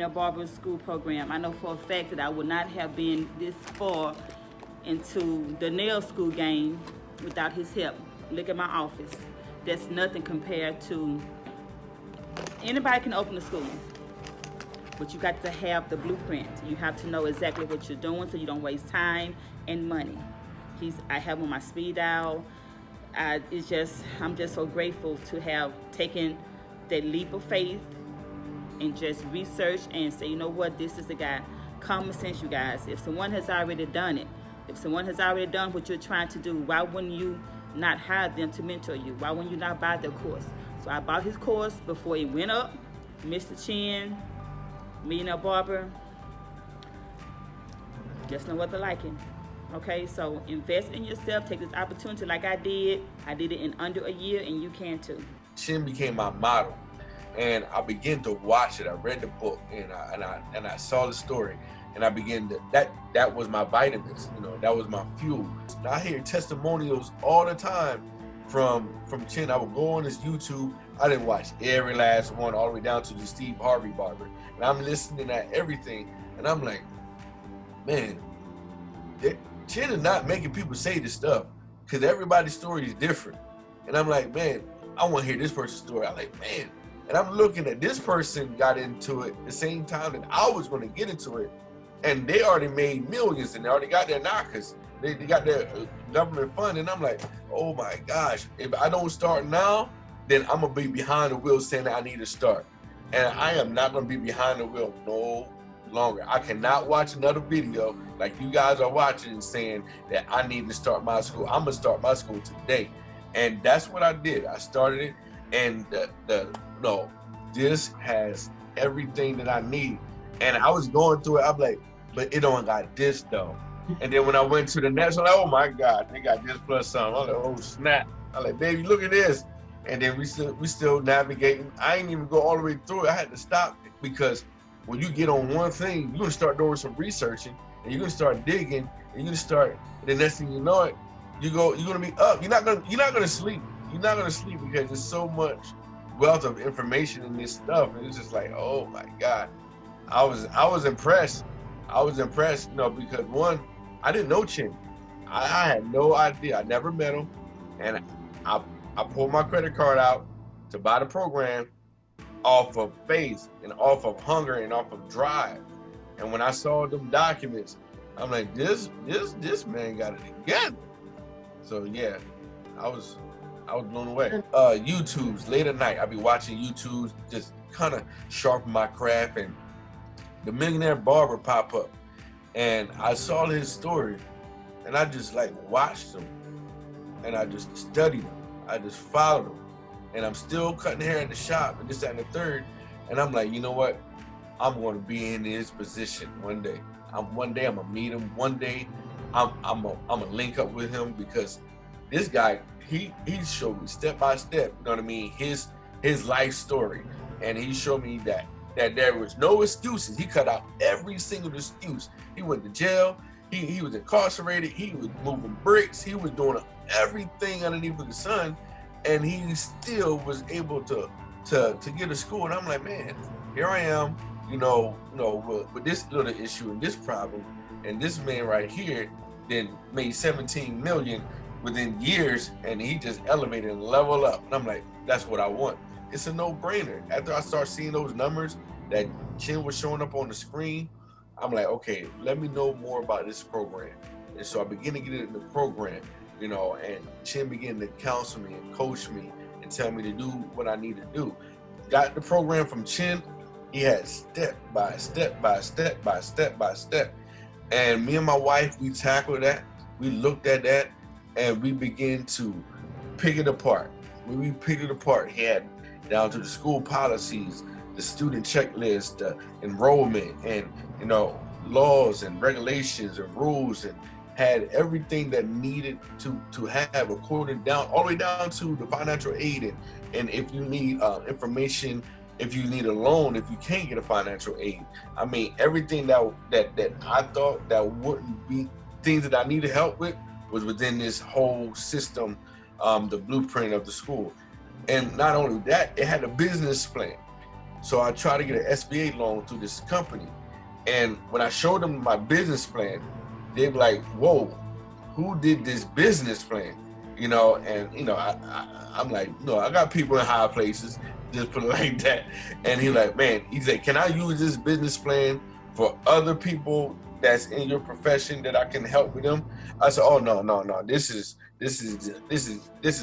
Barber School program. I know for a fact that I would not have been this far into the nail school game without his help. Look at my office. That's nothing compared to, anybody can open a school, but you got to have the blueprint. You have to know exactly what you're doing so you don't waste time and money. I have on my speed dial. I'm just so grateful to have taken that leap of faith and just research and say, you know what, this is the guy. Common sense, you guys. If someone has already done it, if someone has already done what you're trying to do, why wouldn't you not hire them to mentor you? Why wouldn't you not buy their course? So I bought his course before it went up. Mr. Chin, Millionaire Barber, just no other liking. Okay, so invest in yourself. Take this opportunity like I did. I did it in under a year, and you can too. Chin became my model, and I began to watch it. I read the book, and I saw the story, and I began to that was my vitamins. You know, that was my fuel. I hear testimonials all the time from Chin. I would go on his YouTube. I didn't watch every last one, all the way down to the Steve Harvey barber, and I'm listening at everything, and I'm like, man, Chin is not making people say this stuff, because everybody's story is different. And I'm like, man, I want to hear this person's story. I'm like, man. And I'm looking at this person got into it the same time that I was going to get into it. And they already made millions, and they already got their knockers. They got their government fund. And I'm like, oh my gosh, if I don't start now, then I'm going to be behind the wheel saying that I need to start. And I am not going to be behind the wheel no longer. I cannot watch another video like you guys are watching and saying that I need to start my school. I'm gonna start my school today. And that's what I did. I started it, and this has everything that I need. And I was going through it, I'm like, but it don't got this though. And then when I went to the next one, oh my God, they got this plus some. I'm like, oh snap. I'm like, baby, look at this. And then we still navigating. I ain't even go all the way through it. I had to stop it, because when you get on one thing, you're gonna start doing some researching, and you're gonna start digging, and you're gonna start, and the next thing you know it, you're gonna be up. You're not gonna sleep. You're not gonna sleep, because there's so much wealth of information in this stuff. And it's just like, oh my God. I was impressed. I was impressed, because one, I didn't know Chin. I had no idea. I never met him. And I pulled my credit card out to buy the program off of faith and off of hunger and off of drive. And when I saw them documents, I'm like, this man got it together. So yeah, I was blown away. YouTubes, late at night, I'll be watching YouTubes, just kind of sharpen my craft, and the Millionaire Barber pop up. And I saw his story, and I just like watched him, and I just studied him. I just followed him. And I'm still cutting hair at the shop, and this, that, and the third. And I'm like, you know what? I'm going to be in his position one day. One day I'm going to meet him. One day I'm gonna link up with him, because this guy, he showed me step by step, you know what I mean, his life story. And he showed me that there was no excuses. He cut out every single excuse. He went to jail. He was incarcerated. He was moving bricks. He was doing everything underneath the sun. And he still was able to get to school. And I'm like, man, here I am, with this little issue and this problem. And this man right here then made 17 million within years, and he just elevated and leveled up. And I'm like, that's what I want. It's a no-brainer. After I start seeing those numbers that Chin was showing up on the screen, I'm like, okay, let me know more about this program. And so I began to get into the program. And Chin began to counsel me and coach me and tell me to do what I need to do. Got the program from Chin. He had step by step by step by step by step. And me and my wife, we tackled that. We looked at that, and we began to pick it apart. When we picked it apart, he had down to the school policies, the student checklist, the enrollment, and laws and regulations and rules, and had everything that needed to have according down, all the way down to the financial aid, and if you need information, if you need a loan, if you can't get a financial aid. I mean, everything that I thought that wouldn't be things that I needed help with was within this whole system, the blueprint of the school. And not only that, it had a business plan. So I tried to get an SBA loan through this company. And when I showed them my business plan, they were like, whoa, who did this business plan? You know, and you know, I'm like, no, I got people in high places, just put it like that. And he's like, man, he said, can I use this business plan for other people that's in your profession that I can help with them? I said, oh no, this is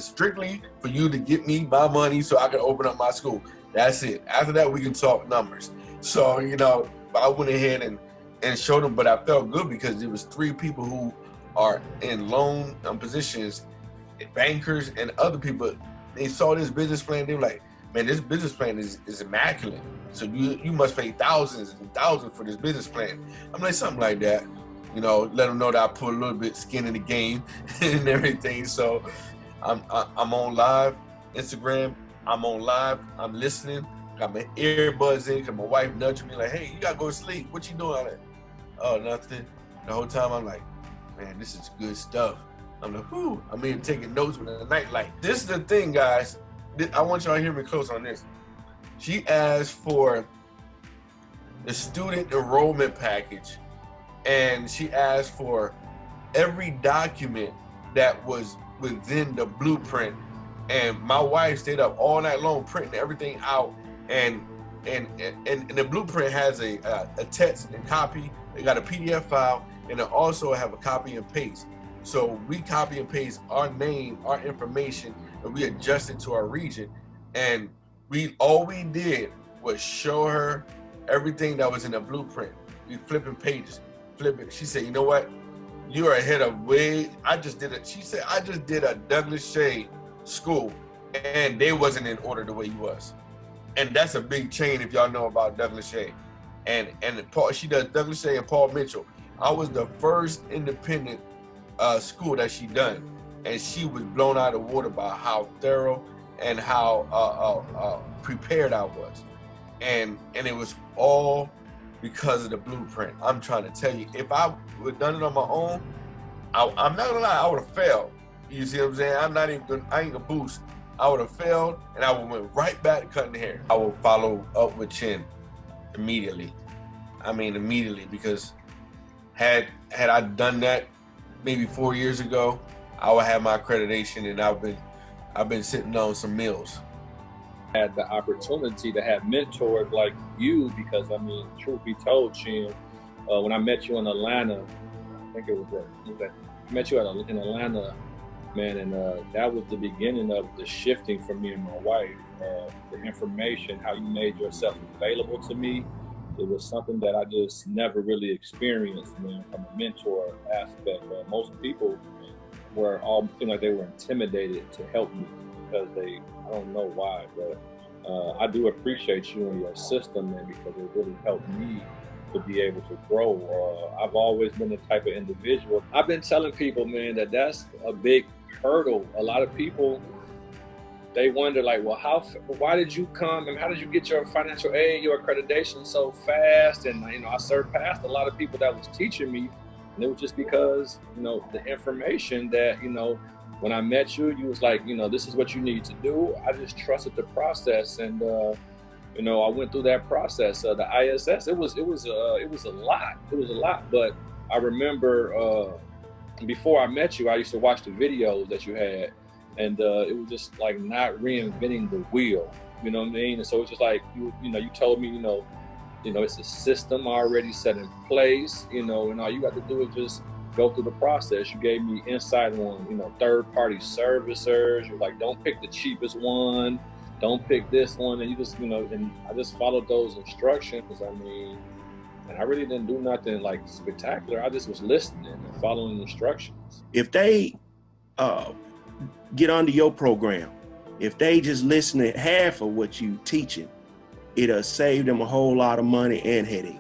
strictly for you to get me my money so I can open up my school. That's it. After that, we can talk numbers. So, you know, I went ahead and showed them, but I felt good because there was 3 people who are in loan positions, bankers and other people. They saw this business plan. They were like, man, this business plan is immaculate. So you must pay thousands and thousands for this business plan. I'm like, something like that. You know, let them know that I put a little bit skin in the game and everything. So I'm on live Instagram. I'm on live. I'm listening. Got my earbuds in because my wife nudged me like, hey, you gotta go to sleep. What you doing? I'm like, oh, nothing. The whole time I'm like, man, this is good stuff. I'm like, whoo. I'm here taking notes with a nightlight. This is the thing, guys. I want y'all to hear me close on this. She asked for the student enrollment package, and she asked for every document that was within the blueprint. And my wife stayed up all night long printing everything out. And the blueprint has a text and copy. They got a PDF file, and they also have a copy and paste. So we copy and paste our name, our information, and we adjust it to our region. And all we did was show her everything that was in the blueprint. We flipping pages, flipping. She said, you know what? You are ahead of way. She said, I just did a Douglas Shea school, and they wasn't in order the way you was. And that's a big chain if y'all know about Douglas Shea. And she does Douglas Shea and Paul Mitchell. I was the first independent school that she done, and she was blown out of the water by how thorough and how prepared I was. And it was all because of the blueprint. I'm trying to tell you, if I would have done it on my own, I'm not gonna lie, I would have failed. You see what I'm saying? I ain't gonna boost. I would have failed, and I would have went right back to cutting hair. I would follow up with Chin immediately. I mean, immediately, because had I done that maybe 4 years ago, I would have my accreditation, and I've been sitting on some meals. Had the opportunity to have mentors like you, because I mean, truth be told, Chin, when I met you in Atlanta, I think it was I met you in Atlanta, man, and that was the beginning of the shifting for me and my wife. The information, how you made yourself available to me, it was something that I just never really experienced, man, from a mentor aspect. Most people were all feeling like they were intimidated to help me because I don't know why, but I do appreciate you and your system, man, because it really helped me to be able to grow. I've always been the type of individual. I've been telling people, man, that's a big hurdle. A lot of people, they wonder like, well, why did you come and how did you get your financial aid, your accreditation so fast? And you know, I surpassed a lot of people that was teaching me, and it was just because, you know, the information that, you know, when I met you, you was like, you know, this is what you need to do. I just trusted the process, and you know, I went through that process. The ISS, it was a lot. It was a lot, but I remember before I met you, I used to watch the videos that you had, and it was just like not reinventing the wheel. You know what I mean? And so it's just like you know, you told me, you know, it's a system already set in place. You know, and all you got to do is just go through the process. You gave me insight on, you know, third-party servicers. You're like, don't pick the cheapest one. Don't pick this one. And you just, you know, and I just followed those instructions. I mean, and I really didn't do nothing like spectacular. I just was listening and following instructions. If they get under your program, if they just listen to half of what you teaching, it'll save them a whole lot of money and headache.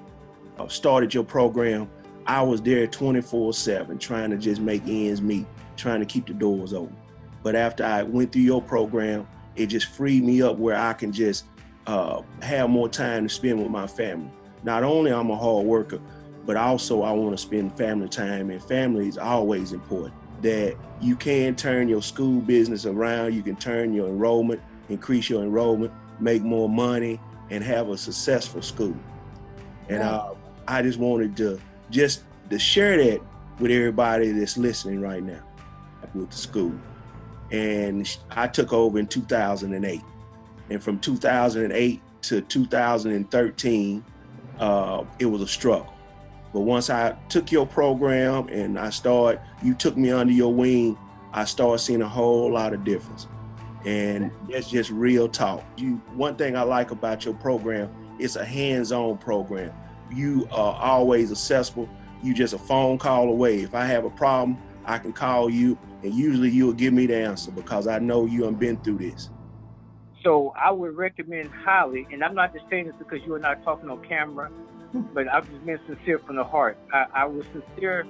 I started your program, I was there 24/7 trying to just make ends meet, trying to keep the doors open. But after I went through your program, it just freed me up where I can just have more time to spend with my family. Not only I'm a hard worker, but also I want to spend family time, and family is always important. That you can turn your school business around, you can turn your enrollment, increase your enrollment, make more money, and have a successful school. And I just wanted to share that with everybody that's listening right now with the school. And I took over in 2008. And from 2008 to 2013, it was a struggle. But once I took your program and you took me under your wing, I started seeing a whole lot of difference. And that's just real talk. One thing I like about your program, it's a hands-on program. You are always accessible. You just a phone call away. If I have a problem, I can call you, and usually you'll give me the answer because I know you have been through this. So I would recommend highly, and I'm not just saying this because you and I talking on camera, but I've just been sincere from the heart. I was sincere,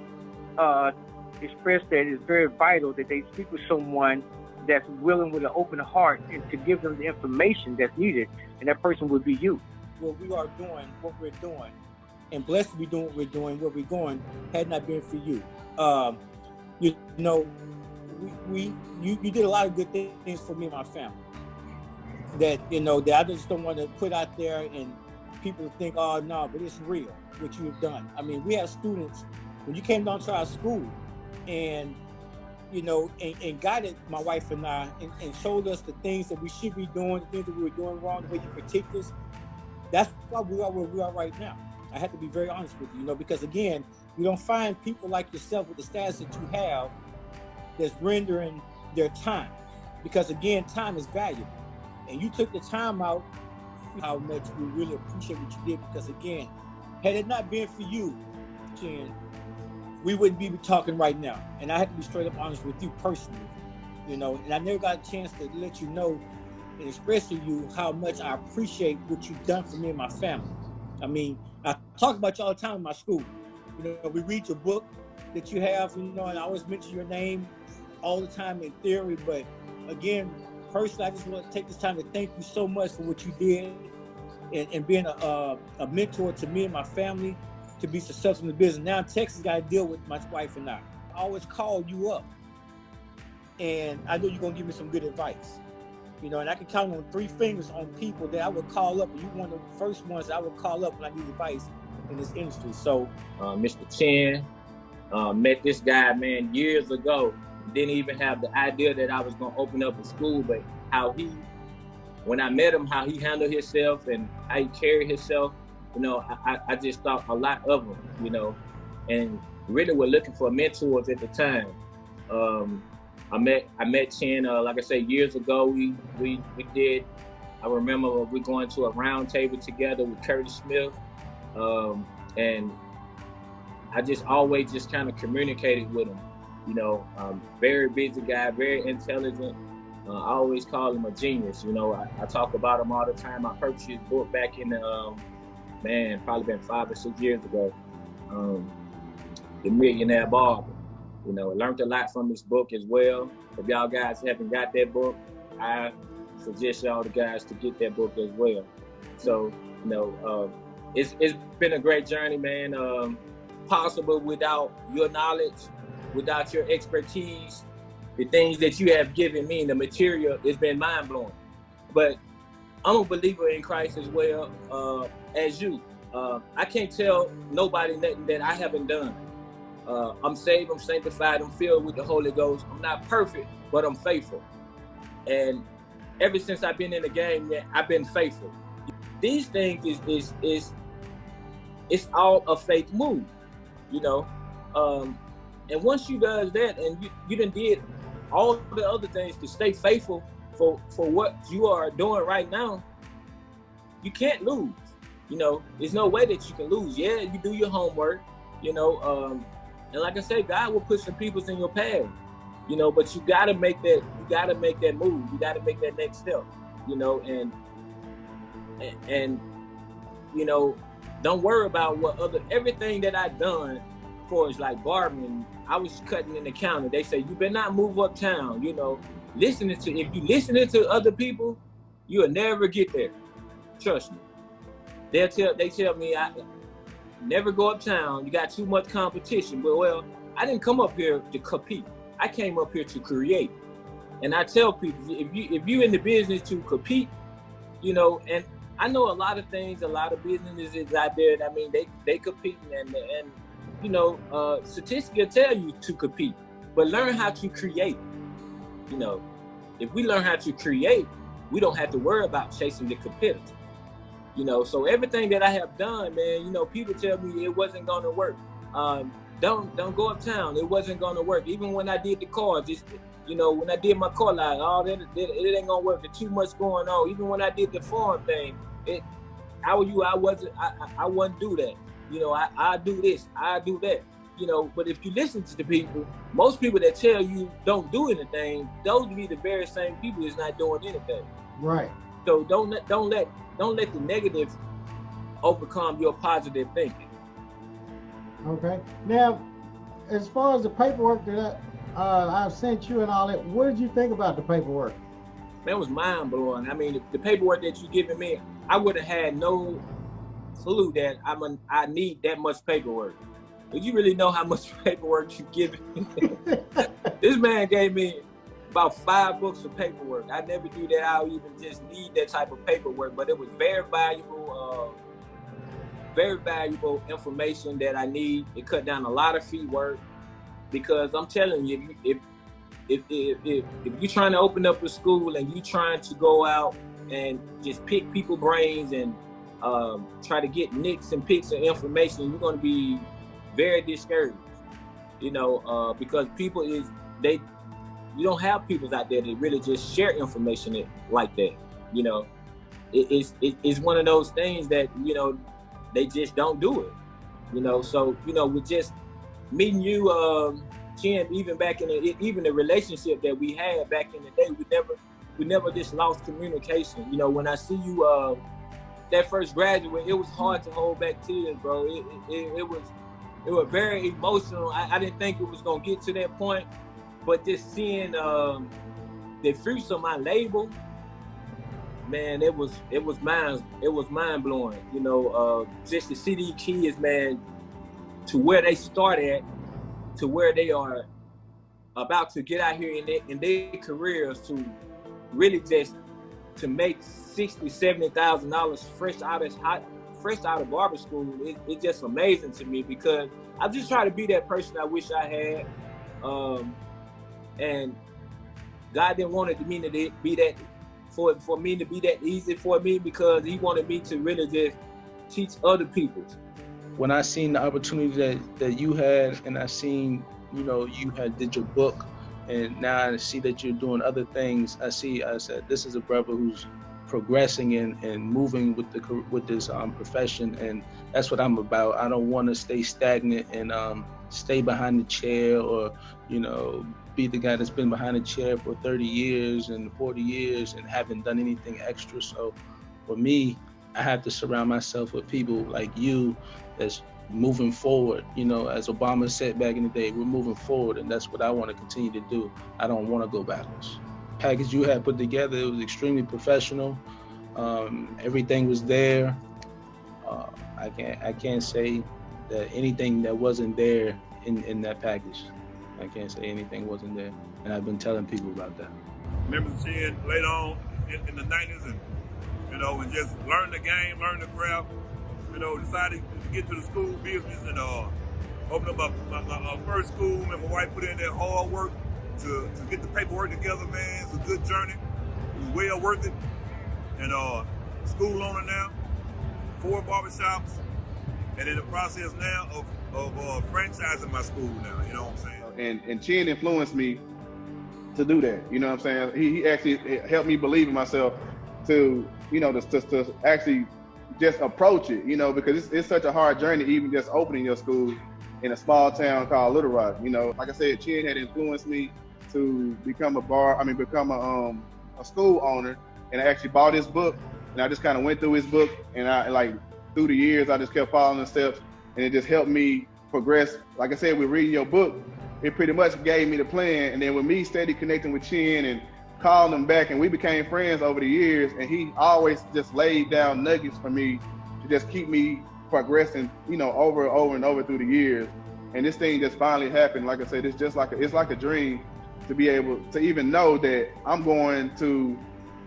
express that it's very vital that they speak with someone that's willing with an open heart and to give them the information that's needed, and that person would be you. Well, we are doing what we're doing, and blessed to be doing what we're doing, where we're going, had not been for you. You know, you did a lot of good things for me and my family. That, you know, that I just don't want to put out there and people think, oh no, but it's real what you've done. I mean, we have students, when you came down to our school and, you know, and guided my wife and I and showed us the things that we should be doing, the things that we were doing wrong, the way you critiqued us. That's why we are where we are right now. I have to be very honest with you, you know, because again, you don't find people like yourself with the status that you have that's rendering their time. Because again, time is valuable. And you took the time out, how much we really appreciate what you did, because again, had it not been for you, Jen, we wouldn't be talking right now. And I have to be straight up honest with you personally, you know, and I never got a chance to let you know and express to you how much I appreciate what you've done for me and my family. I mean, I talk about you all the time in my school. You know, we read your book that you have, you know, and I always mention your name all the time in theory, but again, personally, I just want to take this time to thank you so much for what you did and being a mentor to me and my family to be successful in the business. Now in Texas, got to deal with my wife and I always call you up, and I know you're going to give me some good advice. You know, and I can count on 3 fingers on people that I would call up, and you're one of the first ones I would call up when I need advice in this industry. So, Mr. Chen, met this guy, man, years ago. Didn't even have the idea that I was going to open up a school, but when I met him, how he handled himself and how he carried himself, you know, I just thought a lot of him, you know, and really were looking for mentors at the time. I met Chen, like I said, years ago. We did, I remember we going to a round table together with Curtis Smith, and I just always just kind of communicated with him. You know, very busy guy, very intelligent. I always call him a genius. You know, I talk about him all the time. I purchased his book back in probably been 5 or 6 years ago. The MillionaireBarber. You know, I learned a lot from this book as well. If y'all guys haven't got that book, I suggest y'all the guys to get that book as well. So, you know, it's been a great journey, man. Possible without your knowledge, without your expertise, the things that you have given me, the material, it's been mind-blowing. But I'm a believer in Christ as well as you. I can't tell nobody nothing that I haven't done. I'm saved, I'm sanctified, I'm filled with the Holy Ghost. I'm not perfect, but I'm faithful. And ever since I've been in the game, I've been faithful. These things it's all a faith move, you know. And once you does that, and you done did all the other things to stay faithful for what you are doing right now, you can't lose. You know, there's no way that you can lose. Yeah, you do your homework, you know, and like I say, God will put some people in your path, you know, but you gotta make that move. You gotta make that next step, you know, and you know, don't worry about everything that I've done for is like barbering. I was cutting in the counter. They say, you better not move uptown, you know. If you listening to other people, you'll never get there. Trust me. They tell me I never go uptown. You got too much competition. But well, I didn't come up here to compete. I came up here to create. And I tell people, if you in the business to compete, you know, and I know a lot of things, a lot of businesses out there. I mean, they compete, and you know, statistics will tell you to compete, but learn how to create. You know, if we learn how to create, we don't have to worry about chasing the competitors. You know, so everything that I have done, man, you know, people tell me it wasn't gonna work. Don't go uptown. It wasn't gonna work. Even when I did the cars, you know, when I did my car line, it ain't gonna work. There's too much going on. Even when I did the farm thing, I wouldn't do that. You know, I do this, I do that. You know, but if you listen to the people, most people that tell you don't do anything, those would be the very same people that's not doing anything. Right. So don't let the negative overcome your positive thinking. Okay. Now, as far as the paperwork that I've sent you and all that, what did you think about the paperwork? Man, it was mind blowing. I mean, the paperwork that you giving me, I would have had no clue that I need that much paperwork. But you really know how much paperwork you giving me? This man gave me about 5 books of paperwork. I never knew that I would even just need that type of paperwork, but it was very valuable information that I need. It cut down a lot of fee work, because I'm telling you, if you're trying to open up a school and you're trying to go out and just pick people's brains and try to get nicks and picks of information, you're going to be very discouraged. You know, because you don't have people out there that really just share information like that. You know, it's one of those things that, you know, they just don't do it. You know, so, you know, with just meeting you, Chin, even back in the relationship that we had back in the day, we never just lost communication. You know, when I see you that first graduate, it was hard to hold back tears, bro. It was very emotional. I didn't think it was gonna get to that point, but just seeing the fruits of my labor, man, it was mind blowing. You know, just to see these kids, man, to where they start at, to where they are about to get out here in their careers, to really just to make $60,000-$70,000 fresh out of barber school. It's just amazing to me, because I'm just trying to be that person I wish I had, and God didn't want it to mean that it be that for me to be that easy for me, because He wanted me to really just teach other people. When I seen the opportunity that you had, and I seen, you know, you had did your book, and now I see that you're doing other things, I said, this is a brother who's progressing and moving with this profession, and that's what I'm about. I don't want to stay stagnant and stay behind the chair, or, you know, be the guy that's been behind the chair for 30 years and 40 years and haven't done anything extra. So for me, I have to surround myself with people like you that's moving forward. You know, as Obama said back in the day, we're moving forward, and that's what I want to continue to do. I don't want to go backwards. Package you had put together, it was extremely professional. Everything was there. I can't say that anything that wasn't there in that package. I can't say anything wasn't there, and I've been telling people about that. Remember Chin later on in the 90s, and, you know, and just learn the game, learn the craft, you know, decided to get to the school business and open up my first school. And my wife put in that hard work to get the paperwork together, man. It's a good journey. It was well worth it. And school owner now, 4 barbershops, and in the process now of franchising my school now, you know what I'm saying? And Chin influenced me to do that, you know what I'm saying? He actually helped me believe in myself to, you know, to actually just approach it, you know, because it's such a hard journey, even just opening your school in a small town called Little Rock. You know, like I said, Chin had influenced me to become a school owner, and I actually bought his book, and I just kind of went through his book, and through the years, I just kept following the steps, and it just helped me progress. Like I said, with reading your book, it pretty much gave me the plan, and then with me steady connecting with Chin and calling him back, and we became friends over the years, and he always just laid down nuggets for me to just keep me progressing, you know, over and over through the years. And this thing just finally happened. Like I said, it's like a dream to be able to even know that I'm going to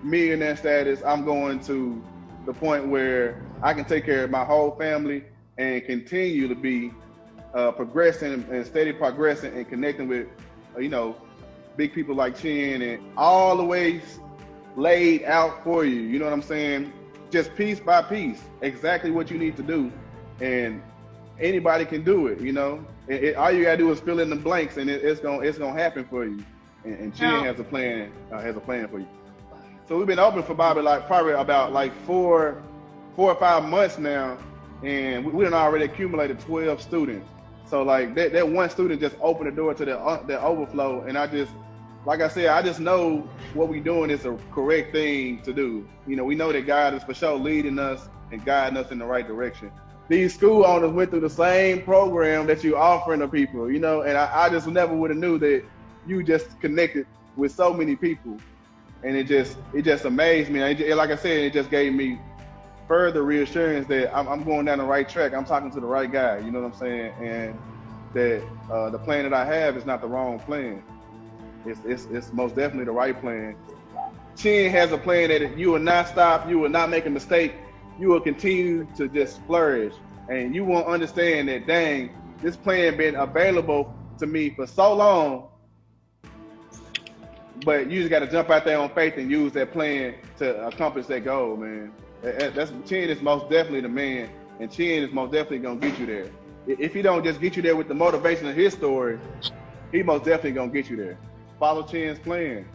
millionaire status. I'm going to the point where I can take care of my whole family and continue to be progressing and steady progressing and connecting with, big people like Chin, and all the ways laid out for you. You know what I'm saying? Just piece by piece, exactly what you need to do. And anybody can do it, all you gotta do is fill in the blanks, and it's gonna happen for you. And Chin has a plan for you. So we've been open for probably about 4 or 5 months now, and we done already accumulated 12 students. So that one student just opened the door to the overflow, and like I said, I just know what we're doing is a correct thing to do. We know that God is for sure leading us and guiding us in the right direction. These school owners went through the same program that you're offering to people, and I just never would have knew that you just connected with so many people, and it just amazed me. Like I said, it just gave me further reassurance that I'm going down the right track. I'm talking to the right guy, you know what I'm saying? And that the plan that I have is not the wrong plan. It's most definitely the right plan. Chin has a plan that you will not stop, you will not make a mistake, you will continue to just flourish. And you won't understand that, dang, this plan been available to me for so long, but you just got to jump out there on faith and use that plan to accomplish that goal, man. Chin is most definitely the man, and Chin is most definitely gonna get you there. If he don't just get you there with the motivation of his story, he most definitely gonna get you there. Follow Chin's plan.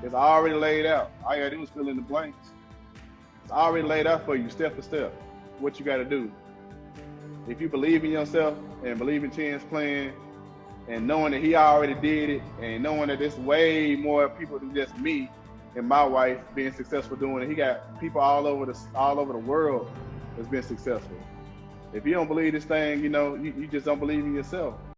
It's already laid out. All you gotta do is fill in the blanks. It's already laid out for you, step for step, what you gotta do. If you believe in yourself and believe in Chin's plan, and knowing that he already did it, and knowing that there's way more people than just me and my wife being successful doing it. He got people all over the world that's been successful. If you don't believe this thing, you just don't believe in yourself.